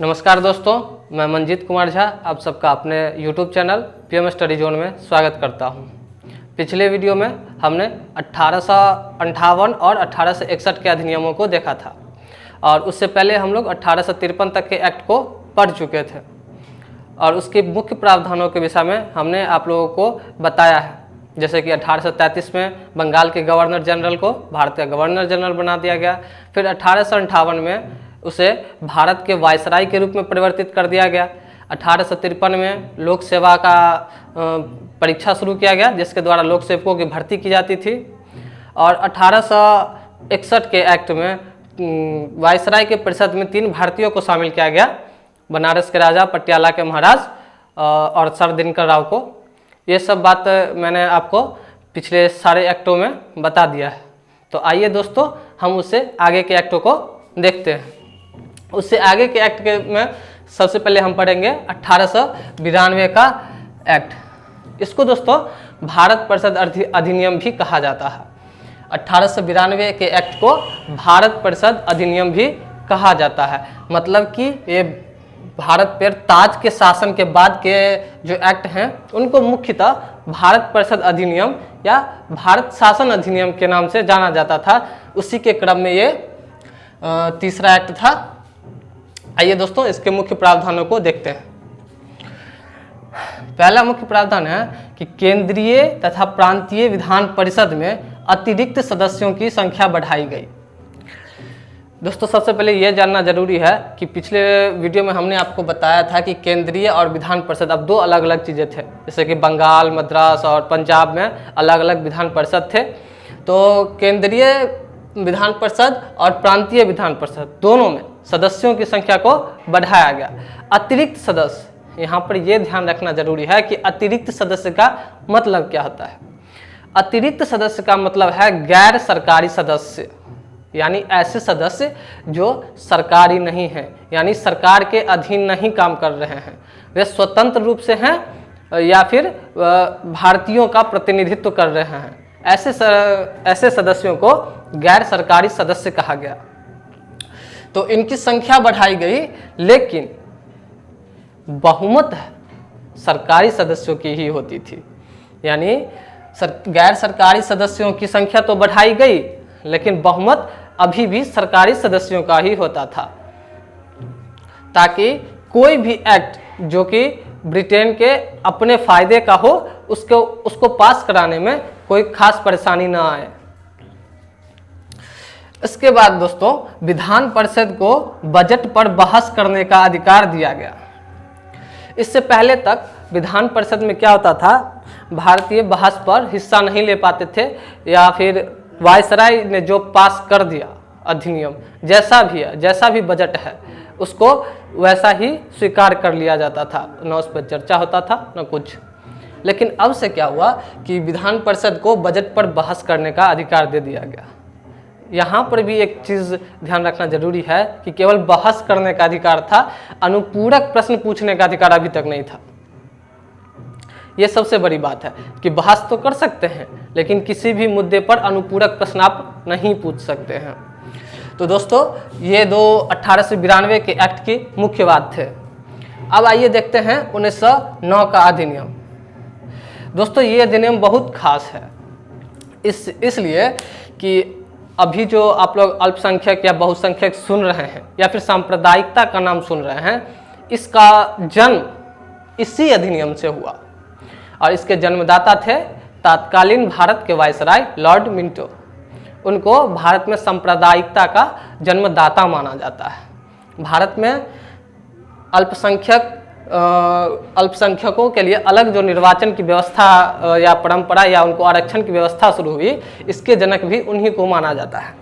नमस्कार दोस्तों, मैं मंजीत कुमार झा आप सबका अपने YouTube channel PM study zone में स्वागत करता हूं। पिछले वीडियो में हमने 1858 और 1861 के अधिनियमों को देखा था और उससे पहले हम लोग 1853 तक के एक्ट को पढ़ चुके थे और उसके मुख्य प्रावधानों के विषय में हमने आप लोगों को बताया है। जैसे कि 1833 में बंगाल के गवर्नर जनरल को भारत का गवर्नर जनरल बना दिया गया। फिर 1858 में उसे भारत के वायसराय के रूप में परिवर्तित कर दिया गया। 1853 में लोक सेवा का परीक्षा शुरू किया गया जिसके द्वारा लोक सेवकों की भर्ती की जाती थी। और 1861 के एक्ट में वायसराय के परिषद में 3 भारतीयों को शामिल किया गया, बनारस के राजा, पटियाला के महाराज और सर दिनकर राव को। ये सब बात मैंने आपको पिछले सारे एक्टों में बता दिया है। तो आइए दोस्तों हम उससे आगे के एक्टों को देखते हैं। उससे आगे के एक्ट के में सबसे पहले हम पढ़ेंगे 1892 का एक्ट। इसको दोस्तों भारत परिषद अधिनियम भी कहा जाता है। 1892 के एक्ट को भारत परिषद अधिनियम भी कहा जाता है। मतलब कि ये भारत पर ताज के शासन के बाद के जो एक्ट हैं उनको मुख्यतः भारत परिषद अधिनियम या भारत शासन अधिनियम के नाम से जाना जाता था। उसी के क्रम में ये तीसरा एक्ट था। आइए दोस्तों इसके मुख्य प्रावधानों को देखते हैं। पहला मुख्य प्रावधान है कि केंद्रीय तथा प्रांतीय विधान परिषद में अतिरिक्त सदस्यों की संख्या बढ़ाई गई। दोस्तों सबसे पहले यह जानना जरूरी है कि पिछले वीडियो में हमने आपको बताया था कि केंद्रीय और विधान परिषद अब 2 अलग अलग चीज़ें थे। जैसे कि बंगाल, मद्रास और पंजाब में अलग अलग विधान परिषद थे। तो केंद्रीय विधान परिषद और प्रांतीय विधान परिषद दोनों में सदस्यों की संख्या को बढ़ाया गया। अतिरिक्त सदस्य, यहाँ पर यह ध्यान रखना जरूरी है कि अतिरिक्त सदस्य का मतलब क्या होता है। अतिरिक्त सदस्य का मतलब है गैर सरकारी सदस्य, यानी ऐसे सदस्य जो सरकारी नहीं हैं, यानी सरकार के अधीन नहीं काम कर रहे हैं, वे स्वतंत्र रूप से हैं या फिर भारतीयों का प्रतिनिधित्व कर रहे हैं। ऐसे सदस्यों को गैर सरकारी सदस्य कहा गया। तो इनकी संख्या बढ़ाई गई, लेकिन बहुमत सरकारी सदस्यों की ही होती थी। यानी गैर सरकारी सदस्यों की संख्या तो बढ़ाई गई, लेकिन बहुमत अभी भी सरकारी सदस्यों का ही होता था, ताकि कोई भी एक्ट जो कि ब्रिटेन के अपने फायदे का हो उसको पास कराने में कोई खास परेशानी ना आए। इसके बाद दोस्तों विधान परिषद को बजट पर बहस करने का अधिकार दिया गया। इससे पहले तक विधान परिषद में क्या होता था, भारतीय बहस पर हिस्सा नहीं ले पाते थे या फिर वायसराय ने जो पास कर दिया अधिनियम, जैसा भी है, जैसा भी बजट है उसको वैसा ही स्वीकार कर लिया जाता था, न उस पर चर्चा होता था न कुछ। लेकिन अब से क्या हुआ कि विधान परिषद को बजट पर बहस करने का अधिकार दे दिया गया। यहाँ पर भी एक चीज़ ध्यान रखना जरूरी है कि केवल बहस करने का अधिकार था, अनुपूरक प्रश्न पूछने का अधिकार अभी तक नहीं था। ये सबसे बड़ी बात है कि बहस तो कर सकते हैं, लेकिन किसी भी मुद्दे पर अनुपूरक प्रश्न आप नहीं पूछ सकते हैं। तो दोस्तों ये 1892 के एक्ट की मुख्य बात थे। अब आइए देखते हैं 1909 का अधिनियम। दोस्तों ये अधिनियम बहुत खास है इसलिए कि अभी जो आप लोग अल्पसंख्यक या बहुसंख्यक सुन रहे हैं या फिर सांप्रदायिकता का नाम सुन रहे हैं, इसका जन्म इसी अधिनियम से हुआ और इसके जन्मदाता थे तत्कालीन भारत के वायसराय लॉर्ड मिंटो। उनको भारत में सांप्रदायिकता का जन्मदाता माना जाता है। भारत में अल्पसंख्यकों के लिए अलग जो निर्वाचन की व्यवस्था या परंपरा या उनको आरक्षण की व्यवस्था शुरू हुई, इसके जनक भी उन्हीं को माना जाता है।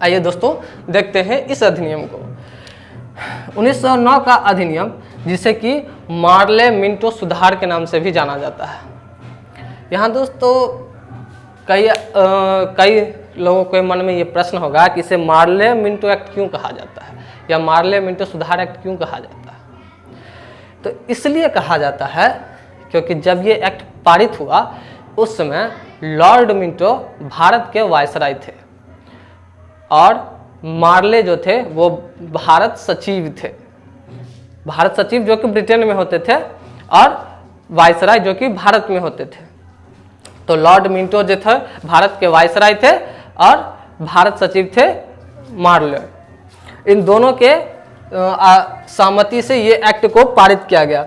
आइए दोस्तों देखते हैं इस अधिनियम को। 1909 का अधिनियम, जिसे कि मार्ले मिंटो सुधार के नाम से भी जाना जाता है। यहाँ दोस्तों कई लोगों के मन में ये प्रश्न होगा कि इसे मार्ले मिंटो एक्ट क्यों कहा जाता है या मार्ले मिंटो सुधार एक्ट क्यों कहा जाता है। तो इसलिए कहा जाता है क्योंकि जब ये एक्ट पारित हुआ उस समय लॉर्ड मिंटो भारत के वायसराय थे और मार्ले जो थे वो भारत सचिव थे। भारत सचिव जो कि ब्रिटेन में होते थे और वायसराय जो कि भारत में होते थे। तो लॉर्ड मिंटो जो थे भारत के वायसराय थे और भारत सचिव थे मार्ले। इन दोनों के सहमति से ये एक्ट को पारित किया गया।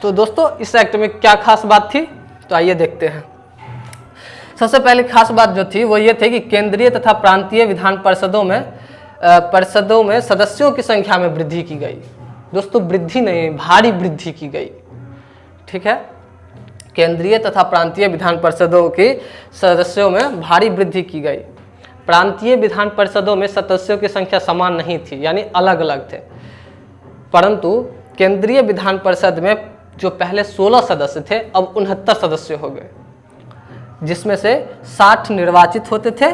तो दोस्तों इस एक्ट में क्या खास बात थी, तो आइए देखते हैं। सबसे पहले खास बात जो थी वो ये थी कि केंद्रीय तथा प्रांतीय विधान परिषदों में सदस्यों की संख्या में वृद्धि की गई। दोस्तों वृद्धि नहीं, भारी वृद्धि की गई। ठीक है, केंद्रीय तथा प्रांतीय विधान परिषदों के सदस्यों में भारी वृद्धि की गई। प्रांतीय विधान परिषदों में सदस्यों की संख्या समान नहीं थी, यानी अलग अलग थे, परंतु केंद्रीय विधान परिषद में जो पहले 16 सदस्य थे अब 69 सदस्य हो गए, जिसमें से 60 निर्वाचित होते थे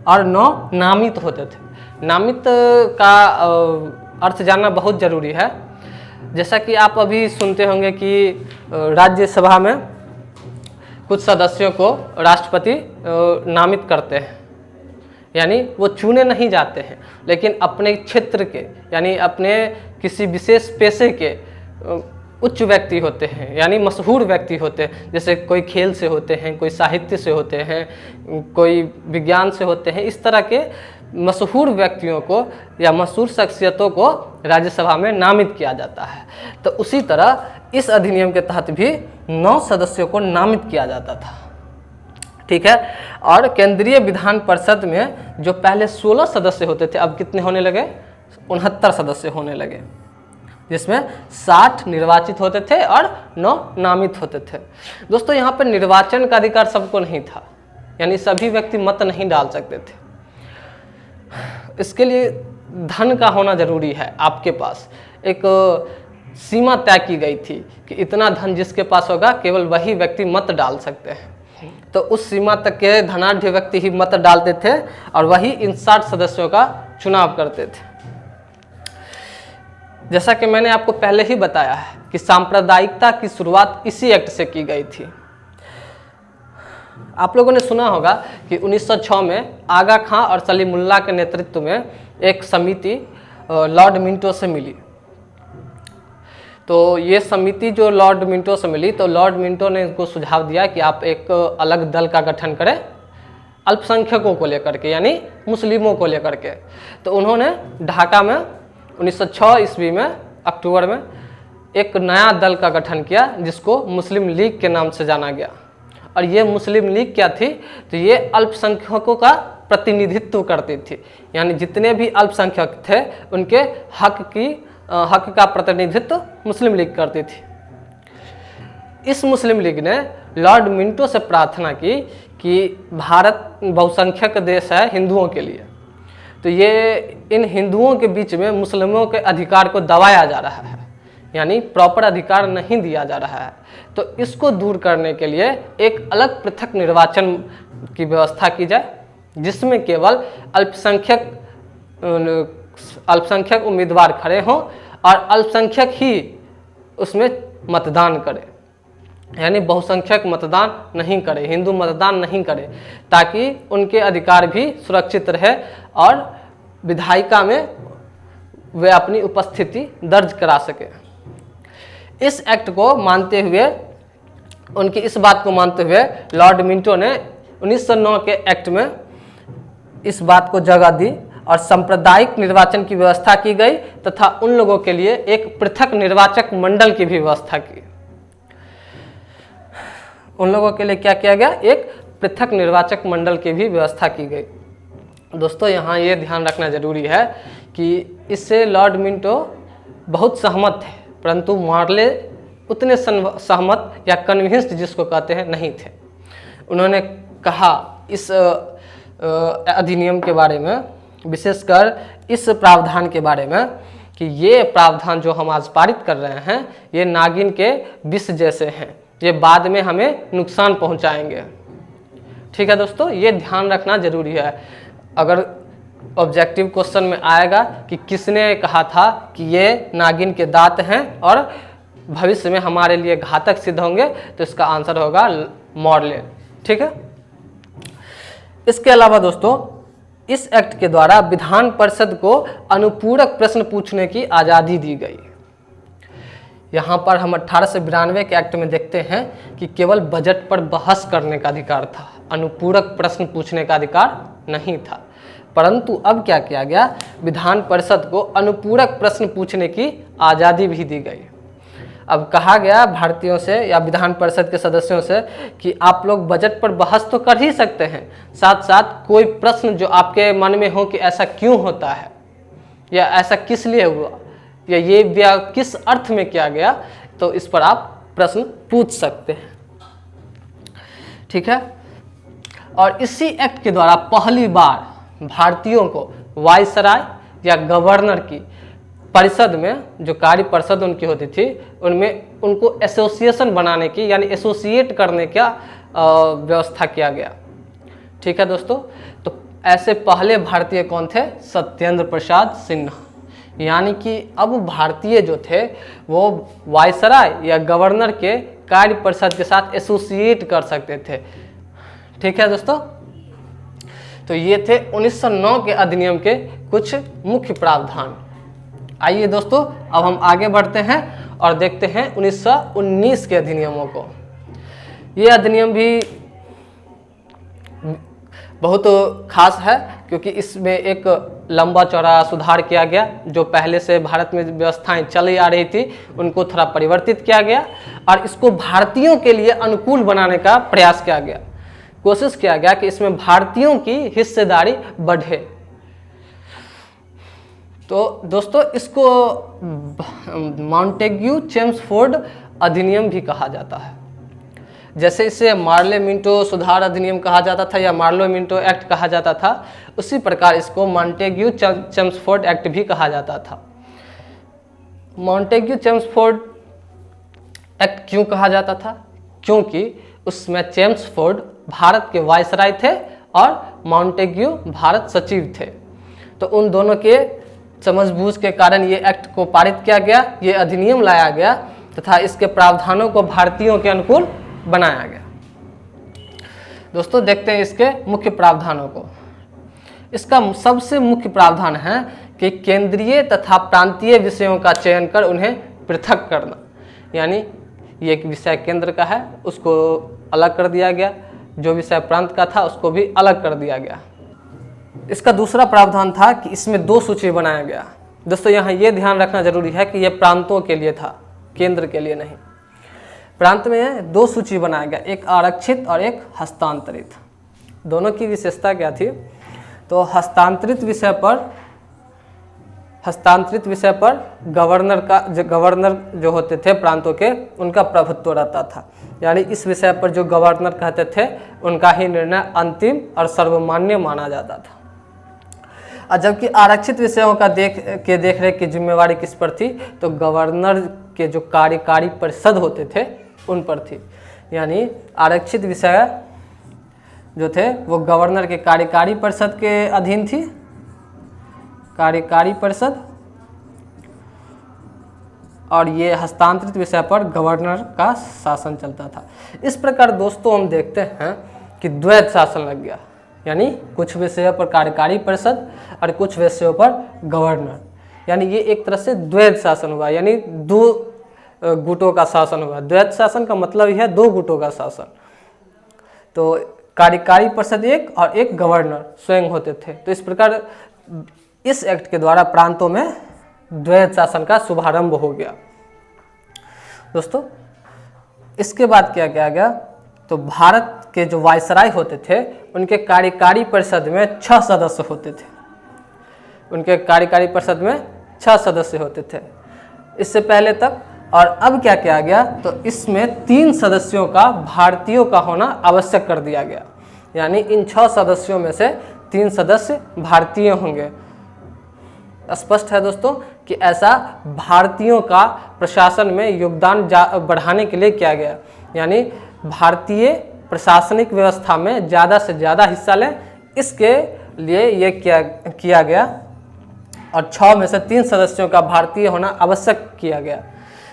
और 9 नामित होते थे। नामित का अर्थ जानना बहुत जरूरी है। जैसा कि आप अभी सुनते होंगे कि राज्यसभा में कुछ सदस्यों को राष्ट्रपति नामित करते हैं, यानी वो चुने नहीं जाते हैं, लेकिन अपने क्षेत्र के यानी अपने किसी विशेष पेशे के उच्च व्यक्ति होते हैं, यानी मशहूर व्यक्ति होते हैं। जैसे कोई खेल से होते हैं, कोई साहित्य से होते हैं, कोई विज्ञान से होते हैं। इस तरह के मशहूर व्यक्तियों को या मशहूर शख्सियतों को राज्यसभा में नामित किया जाता है। तो उसी तरह इस अधिनियम के तहत भी 9 सदस्यों को नामित किया जाता था। ठीक है, और केंद्रीय विधान परिषद में जो पहले 16 सदस्य होते थे अब कितने होने लगे, 69 सदस्य होने लगे, जिसमें 60 निर्वाचित होते थे और 9 नामित होते थे। दोस्तों यहाँ पर निर्वाचन का अधिकार सबको नहीं था, यानी सभी व्यक्ति मत नहीं डाल सकते थे। इसके लिए धन का होना जरूरी है। आपके पास एक सीमा तय की गई थी कि इतना धन जिसके पास होगा केवल वही व्यक्ति मत डाल सकते हैं। तो उस सीमा तक के धनाढ़ व्यक्ति ही मत डालते थे और वही इन 60 सदस्यों का चुनाव करते थे। जैसा कि मैंने आपको पहले ही बताया है कि सांप्रदायिकता की शुरुआत इसी एक्ट से की गई थी। आप लोगों ने सुना होगा कि 1906 में आगा खां और सलीमुल्लाह के नेतृत्व में एक समिति लॉर्ड मिंटो से मिली। तो ये समिति जो लॉर्ड मिंटो से मिली, तो लॉर्ड मिंटो ने इनको सुझाव दिया कि आप एक अलग दल का गठन करें अल्पसंख्यकों को लेकर के, यानी मुस्लिमों को लेकर के। तो उन्होंने ढाका में 1906 ईस्वी में अक्टूबर में एक नया दल का गठन किया जिसको मुस्लिम लीग के नाम से जाना गया। और ये मुस्लिम लीग क्या थी, तो ये अल्पसंख्यकों का प्रतिनिधित्व करती थी, यानी जितने भी अल्पसंख्यक थे उनके हक का प्रतिनिधित्व मुस्लिम लीग करती थी। इस मुस्लिम लीग ने लॉर्ड मिंटो से प्रार्थना की कि भारत बहुसंख्यक देश है हिंदुओं के लिए, तो ये इन हिंदुओं के बीच में मुस्लिमों के अधिकार को दबाया जा रहा है, यानी प्रॉपर अधिकार नहीं दिया जा रहा है। तो इसको दूर करने के लिए एक अलग पृथक निर्वाचन की व्यवस्था की जाए, जिसमें केवल अल्पसंख्यक उम्मीदवार खड़े हों और अल्पसंख्यक ही उसमें मतदान करें, यानी बहुसंख्यक मतदान नहीं करे, हिंदू मतदान नहीं करे, ताकि उनके अधिकार भी सुरक्षित रहे और विधायिका में वे अपनी उपस्थिति दर्ज करा सके। इस एक्ट को मानते हुए, उनकी इस बात को मानते हुए लॉर्ड मिंटो ने 1909 के एक्ट में इस बात को जगह दी और सांप्रदायिक निर्वाचन की व्यवस्था की गई तथा उन लोगों के लिए एक पृथक निर्वाचक मंडल की भी व्यवस्था की। उन लोगों के लिए क्या किया गया, एक पृथक निर्वाचक मंडल की भी व्यवस्था की गई। दोस्तों यहाँ ये ध्यान रखना जरूरी है कि इससे लॉर्ड मिंटो बहुत सहमत थे, परंतु मार्ले उतने सहमत या कन्विंस्ड जिसको कहते हैं नहीं थे। उन्होंने कहा इस अधिनियम के बारे में, विशेषकर इस प्रावधान के बारे में, कि ये प्रावधान जो हम आज पारित कर रहे हैं ये नागिन के विष जैसे हैं, ये बाद में हमें नुकसान पहुंचाएंगे। ठीक है दोस्तों, ये ध्यान रखना जरूरी है। अगर ऑब्जेक्टिव क्वेश्चन में आएगा कि किसने कहा था कि ये नागिन के दांत हैं और भविष्य में हमारे लिए घातक सिद्ध होंगे, तो इसका आंसर होगा मॉर्ले। ठीक है, इसके अलावा दोस्तों इस एक्ट के द्वारा विधान परिषद को अनुपूरक प्रश्न पूछने की आज़ादी दी गई। यहाँ पर हम 1892 के एक्ट में देखते हैं कि केवल बजट पर बहस करने का अधिकार था, अनुपूरक प्रश्न पूछने का अधिकार नहीं था। परंतु अब क्या किया गया, विधान परिषद को अनुपूरक प्रश्न पूछने की आज़ादी भी दी गई। अब कहा गया भारतीयों से या विधान परिषद के सदस्यों से कि आप लोग बजट पर बहस तो कर ही सकते हैं, साथ साथ कोई प्रश्न जो आपके मन में हो कि ऐसा क्यों होता है या ऐसा किस लिए हुआ या ये किस अर्थ में किया गया, तो इस पर आप प्रश्न पूछ सकते हैं। ठीक है। और इसी एक्ट के द्वारा पहली बार भारतीयों को वायसराय या गवर्नर की परिषद में, जो कार्य परिषद उनकी होती थी, उनमें उनको एसोसिएशन बनाने की यानी एसोसिएट करने का व्यवस्था किया गया। ठीक है दोस्तों। तो ऐसे पहले भारतीय कौन थे, सत्येंद्र प्रसाद सिन्हा। यानी कि अब भारतीय जो थे वो वायसराय या गवर्नर के कार्य परिषद के साथ एसोसिएट कर सकते थे। ठीक है दोस्तों। तो ये थे 1909 के अधिनियम के कुछ मुख्य प्रावधान। आइए दोस्तों अब हम आगे बढ़ते हैं और देखते हैं 1919 के अधिनियमों को। ये अधिनियम भी बहुत खास है क्योंकि इसमें एक लंबा चौड़ा सुधार किया गया। जो पहले से भारत में व्यवस्थाएं चली आ रही थी उनको थोड़ा परिवर्तित किया गया और इसको भारतीयों के लिए अनुकूल बनाने का प्रयास किया गया। कोशिश किया गया कि इसमें भारतीयों की हिस्सेदारी बढ़े। तो दोस्तों इसको मॉन्टेग्यू चेम्सफोर्ड अधिनियम भी कहा जाता है। जैसे इसे मार्ले मिंटो सुधार अधिनियम कहा जाता था या मार्ले मिंटो एक्ट कहा जाता था, उसी प्रकार इसको मॉन्टेग्यू चेम्सफोर्ड एक्ट भी कहा जाता था। मॉन्टेग्यू चेम्सफोर्ड एक्ट क्यों कहा जाता था? क्योंकि उसमें चेम्सफोर्ड भारत के वायसराय थे और मॉन्टेग्यू भारत सचिव थे। तो उन दोनों के समझबूझ के कारण ये एक्ट को पारित किया गया, ये अधिनियम लाया गया तथा इसके प्रावधानों को भारतीयों के अनुकूल बनाया गया। दोस्तों देखते हैं इसके मुख्य प्रावधानों को। इसका सबसे मुख्य प्रावधान है कि केंद्रीय तथा प्रांतीय विषयों का चयन कर उन्हें पृथक करना। यानी ये एक विषय केंद्र का है उसको अलग कर दिया गया, जो विषय प्रांत का था उसको भी अलग कर दिया गया। इसका दूसरा प्रावधान था कि इसमें 2 सूची बनाया गया। दोस्तों यहाँ ये ध्यान रखना जरूरी है कि यह प्रांतों के लिए था, केंद्र के लिए नहीं। प्रांत में 2 सूची बनाया गया, एक आरक्षित और एक हस्तांतरित। दोनों की विशेषता क्या थी? तो हस्तांतरित विषय पर गवर्नर जो होते थे प्रांतों के, उनका प्रभुत्व रहता था। यानी इस विषय पर जो गवर्नर कहते थे उनका ही निर्णय अंतिम और सर्वमान्य माना जाता था। और जबकि आरक्षित विषयों का देख रेख की जिम्मेवारी किस पर थी? तो गवर्नर के जो कार्यकारी परिषद होते थे उन पर थी। यानी आरक्षित विषय जो थे वो गवर्नर के कार्यकारी परिषद के अधीन थी, कार्यकारी परिषद, और ये हस्तांतरित विषय पर गवर्नर का शासन चलता था। इस प्रकार दोस्तों हम देखते हैं कि द्वैत शासन लग गया। यानी कुछ विषयों पर कार्यकारी परिषद और कुछ विषयों पर गवर्नर। यानी ये एक तरह से द्वैत शासन हुआ, यानी 2 गुटों का शासन हुआ। द्वैत शासन का मतलब यह है 2 गुटों का शासन। तो कार्यकारी परिषद एक और एक गवर्नर स्वयं होते थे। तो इस प्रकार इस एक्ट के द्वारा प्रांतों में द्वैत शासन का शुभारंभ हो गया। दोस्तों इसके बाद क्या किया गया? तो भारत के जो वायसराय होते थे उनके कार्यकारी परिषद में 6 सदस्य होते थे। उनके कार्यकारी परिषद में 6 सदस्य होते थे इससे पहले तक। और अब क्या किया गया? तो इसमें 3 सदस्यों का भारतीयों का होना आवश्यक कर दिया गया। यानी इन 6 सदस्यों में से 3 सदस्य भारतीय होंगे। स्पष्ट है दोस्तों कि ऐसा भारतीयों का प्रशासन में योगदान बढ़ाने के लिए किया गया। यानी भारतीय प्रशासनिक व्यवस्था में ज़्यादा से ज़्यादा हिस्सा लें, इसके लिए ये किया गया। और 6 में से 3 सदस्यों का भारतीय होना आवश्यक किया गया।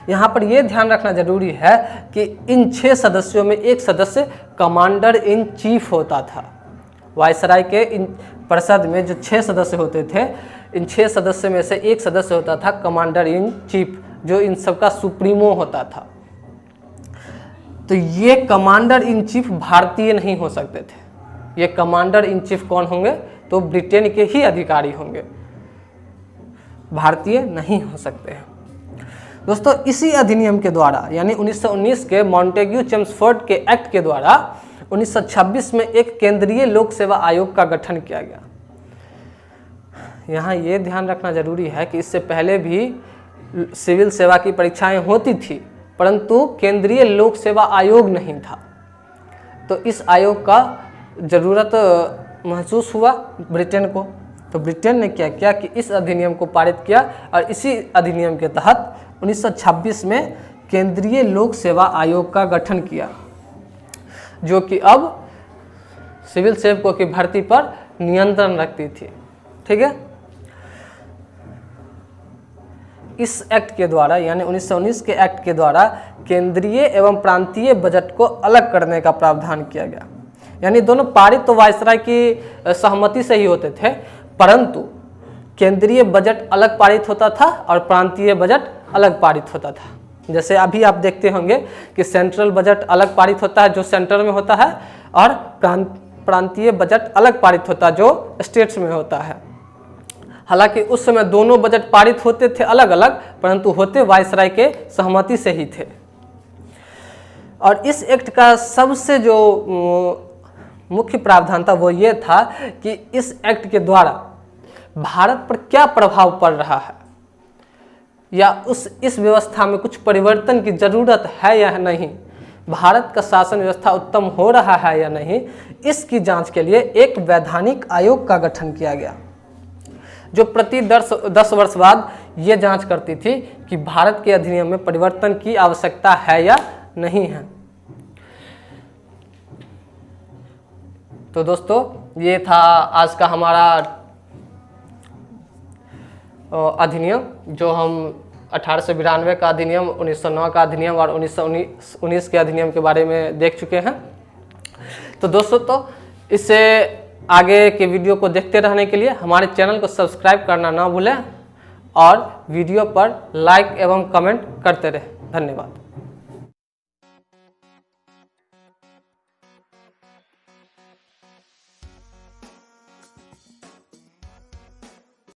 यहाँ पर यह ध्यान रखना जरूरी है कि इन 6 सदस्यों में एक सदस्य कमांडर इन चीफ होता था। वायसराय के इन परिषद में जो 6 सदस्य होते थे, इन 6 सदस्य में से एक सदस्य होता था कमांडर इन चीफ, जो इन सब का सुप्रीमो होता था। तो ये कमांडर इन चीफ भारतीय नहीं हो सकते थे। ये कमांडर इन चीफ कौन होंगे? तो ब्रिटेन के ही अधिकारी होंगे, भारतीय नहीं हो सकते हैं। दोस्तों इसी अधिनियम के द्वारा यानी 1919 के मॉन्टेग्यू चेम्सफोर्ड के एक्ट के द्वारा 1926 में एक केंद्रीय लोक सेवा आयोग का गठन किया गया। यहाँ ये ध्यान रखना जरूरी है कि इससे पहले भी सिविल सेवा की परीक्षाएं होती थी, परंतु केंद्रीय लोक सेवा आयोग नहीं था। तो इस आयोग का ज़रूरत महसूस हुआ ब्रिटेन को। तो ब्रिटेन ने क्या किया कि इस अधिनियम को पारित किया और इसी अधिनियम के तहत 1926 में केंद्रीय लोक सेवा आयोग का गठन किया, जो कि अब सिविल सेवकों की भर्ती पर नियंत्रण रखती थी। ठीक है। इस एक्ट के द्वारा यानी 1919 के एक्ट के द्वारा केंद्रीय एवं प्रांतीय बजट को अलग करने का प्रावधान किया गया। यानी दोनों पारित तो वायसराय की सहमति से ही होते थे, परंतु केंद्रीय बजट अलग पारित होता था और प्रांतीय बजट अलग पारित होता था। जैसे अभी आप देखते होंगे कि सेंट्रल बजट अलग पारित होता है जो सेंटर में होता है, और प्रांतीय बजट अलग पारित होता है जो स्टेट्स में होता है। हालांकि उस समय दोनों बजट पारित होते थे अलग अलग, परंतु होते वायसराय के सहमति से ही थे। और इस एक्ट का सबसे जो मुख्य प्रावधान था वो ये था कि इस एक्ट के द्वारा भारत पर क्या प्रभाव पड़ रहा है या इस व्यवस्था में कुछ परिवर्तन की जरूरत है या नहीं, भारत का शासन व्यवस्था उत्तम हो रहा है या नहीं, इसकी जांच के लिए एक वैधानिक आयोग का गठन किया गया, जो प्रति 10 वर्ष बाद ये जांच करती थी कि भारत के अधिनियम में परिवर्तन की आवश्यकता है या नहीं है। तो दोस्तों ये था आज का हमारा अधिनियम, जो हम 1892 का अधिनियम, 1909 का अधिनियम और 1919 के अधिनियम के बारे में देख चुके हैं। तो दोस्तों इससे आगे के वीडियो को देखते रहने के लिए हमारे चैनल को सब्सक्राइब करना ना भूलें और वीडियो पर लाइक एवं कमेंट करते रहें। धन्यवाद।